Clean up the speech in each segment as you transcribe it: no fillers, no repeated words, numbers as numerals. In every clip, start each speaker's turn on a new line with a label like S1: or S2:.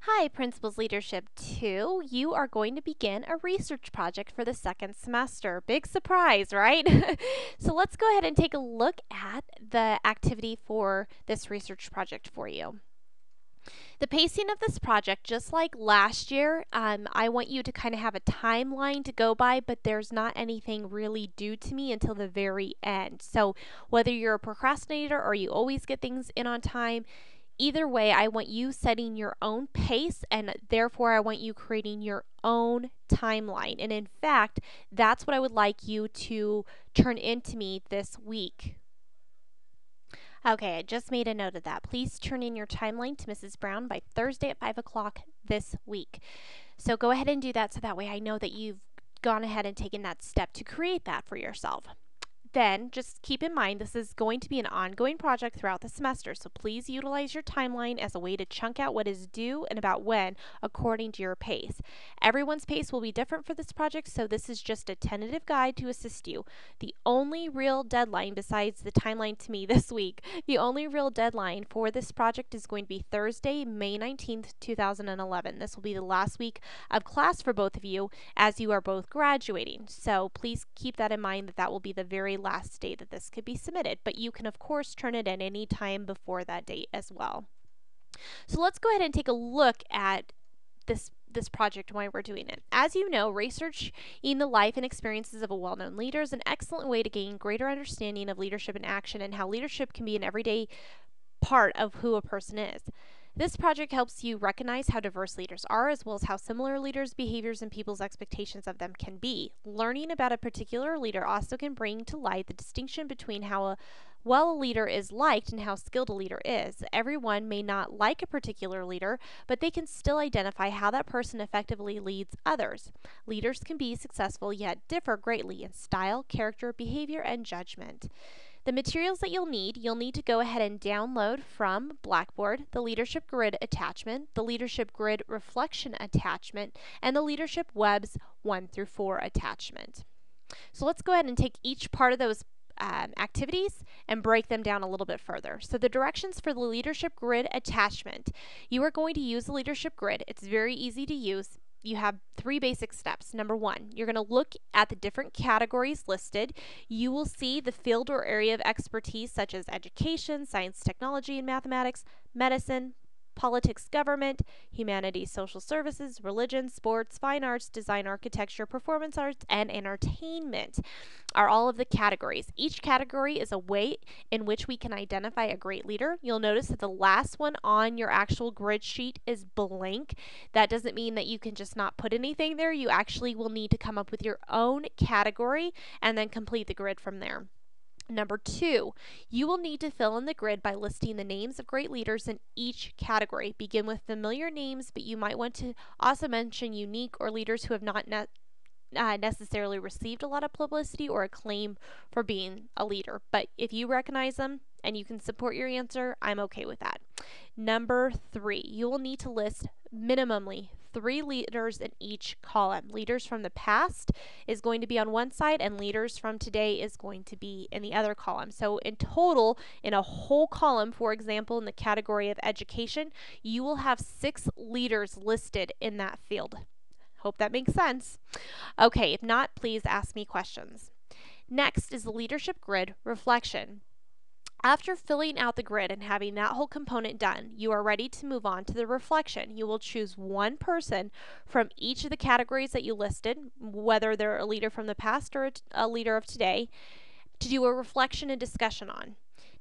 S1: Hi, Principals Leadership 2. You are going to begin a research project for the second semester. Big surprise, right? So let's go ahead and take a look at the activity for this research project for you. The pacing of this project, just like last year, I want you to kind of have a timeline to go by, but there's not anything really due to me until the very end. So whether you're a procrastinator or you always get things in on time, either way, I want you setting your own pace, and therefore I want you creating your own timeline. And in fact, that's what I would like you to turn into me this week. Okay, I just made a note of that. Please turn in your timeline to Mrs. Brown by Thursday at 5 o'clock this week. So go ahead and do that so that way I know that you've gone ahead and taken that step to create that for yourself. Then just keep in mind this is going to be an ongoing project throughout the semester, so please utilize your timeline as a way to chunk out what is due and about when according to your pace. Everyone's pace will be different for this project, so this is just a tentative guide to assist you. The only real deadline besides the timeline to me this week, the only real deadline for this project is going to be Thursday, May 19th, 2011. This will be the last week of class for both of you as you are both graduating. So please keep that in mind that will be the very last day that this could be submitted, but you can of course turn it in any time before that date as well. So let's go ahead and take a look at this project and why we're doing it. As you know, researching the life and experiences of a well-known leader is an excellent way to gain greater understanding of leadership in action and how leadership can be an everyday part of who a person is. This project helps you recognize how diverse leaders are, as well as how similar leaders' behaviors and people's expectations of them can be. Learning about a particular leader also can bring to light the distinction between how a leader is liked and how skilled a leader is. Everyone may not like a particular leader, but they can still identify how that person effectively leads others. Leaders can be successful yet differ greatly in style, character, behavior, and judgment. The materials that you'll need to go ahead and download from Blackboard, the Leadership Grid attachment, the Leadership Grid reflection attachment, and the Leadership Webs 1 through 4 attachment. So let's go ahead and take each part of those activities and break them down a little bit further. So the directions for the Leadership Grid attachment. You are going to use the Leadership Grid. It's very easy to use. You have 3 basic steps. Number 1, you're going to look at the different categories listed. You will see the field or area of expertise such as education, science, technology, and mathematics, medicine, politics, government, humanities, social services, religion, sports, fine arts, design, architecture, performance arts, and entertainment are all of the categories. Each category is a way in which we can identify a great leader. You'll notice that the last one on your actual grid sheet is blank. That doesn't mean that you can just not put anything there. You actually will need to come up with your own category and then complete the grid from there. Number 2, you will need to fill in the grid by listing the names of great leaders in each category. Begin with familiar names, but you might want to also mention unique or leaders who have not necessarily received a lot of publicity or acclaim for being a leader. But if you recognize them and you can support your answer, I'm okay with that. Number 3, you will need to list minimally 3 leaders in each column. Leaders from the past is going to be on one side and leaders from today is going to be in the other column. So in total, in a whole column, for example, in the category of education, you will have 6 leaders listed in that field. Hope that makes sense. Okay, if not, please ask me questions. Next is the Leadership Grid reflection. After filling out the grid and having that whole component done, you are ready to move on to the reflection. You will choose one person from each of the categories that you listed, whether they're a leader from the past or a leader of today, to do a reflection and discussion on.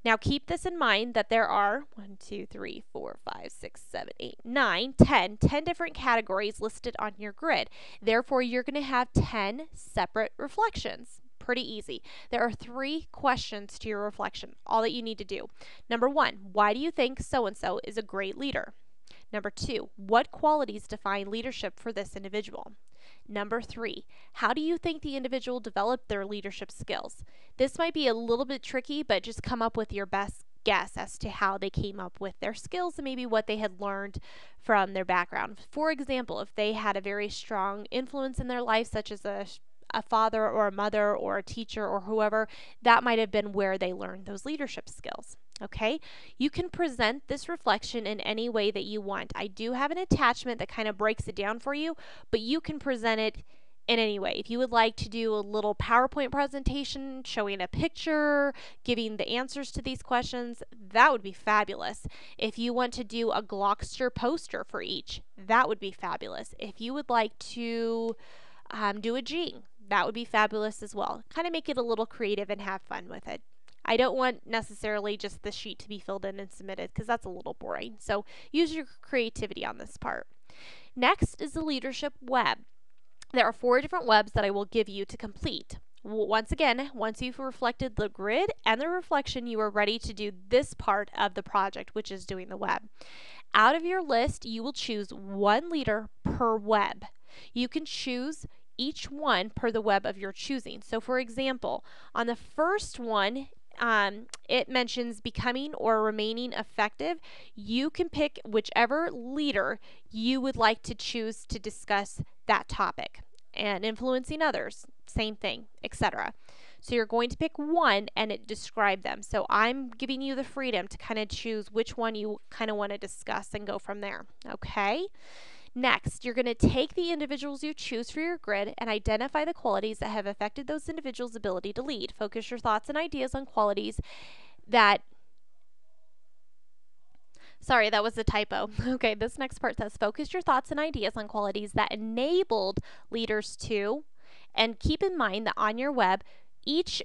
S1: Now keep this in mind that there are 10 different categories listed on your grid. Therefore, you're going to have 10 separate reflections. Pretty easy. There are 3 questions to your reflection, all that you need to do. Number 1, why do you think so-and-so is a great leader? Number 2, what qualities define leadership for this individual? Number 3, how do you think the individual developed their leadership skills? This might be a little bit tricky, but just come up with your best guess as to how they came up with their skills and maybe what they had learned from their background. For example, if they had a very strong influence in their life, such as a father or a mother or a teacher or whoever, that might have been where they learned those leadership skills. Okay, you can present this reflection in any way that you want. I do have an attachment that kind of breaks it down for you, but you can present it in any way. If you would like to do a little PowerPoint presentation showing a picture, giving the answers to these questions, that would be fabulous. If you want to do a Glockster poster for each, that would be fabulous. If you would like to do a G, that would be fabulous as well. Kind of make it a little creative and have fun with it. I don't want necessarily just the sheet to be filled in and submitted because that's a little boring. So use your creativity on this part. Next is the leadership web. There are 4 different webs that I will give you to complete. Once again, once you've reflected the grid and the reflection, you are ready to do this part of the project, which is doing the web. Out of your list, you will choose 1 leader per web. You can choose each one per the web of your choosing. So for example, on the first one, it mentions becoming or remaining effective. You can pick whichever leader you would like to choose to discuss that topic. And influencing others, same thing, etc. So you're going to pick one and it describe them. So I'm giving you the freedom to kind of choose which one you kind of want to discuss and go from there. Okay? Next, you're going to take the individuals you choose for your grid and identify the qualities that have affected those individuals' ability to lead. Focus your thoughts and ideas on qualities that... Sorry, that was a typo. Okay, this next part says focus your thoughts and ideas on qualities that enabled leaders to, and keep in mind that on your web, each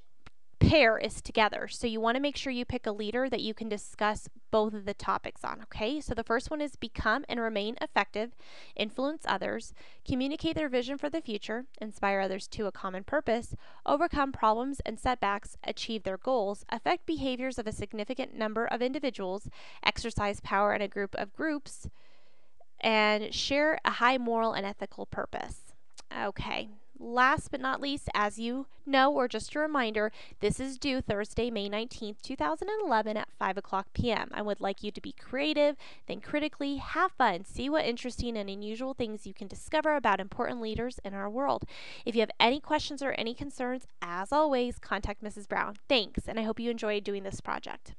S1: pair is together. So you want to make sure you pick a leader that you can discuss both of the topics on, okay? So the first one is become and remain effective, influence others, communicate their vision for the future, inspire others to a common purpose, overcome problems and setbacks, achieve their goals, affect behaviors of a significant number of individuals, exercise power in a group of groups, and share a high moral and ethical purpose. Okay. Last but not least, as you know, or just a reminder, this is due Thursday, May 19th, 2011 at 5 o'clock p.m. I would like you to be creative, think critically, have fun, see what interesting and unusual things you can discover about important leaders in our world. If you have any questions or any concerns, as always, contact Mrs. Brown. Thanks, and I hope you enjoyed doing this project.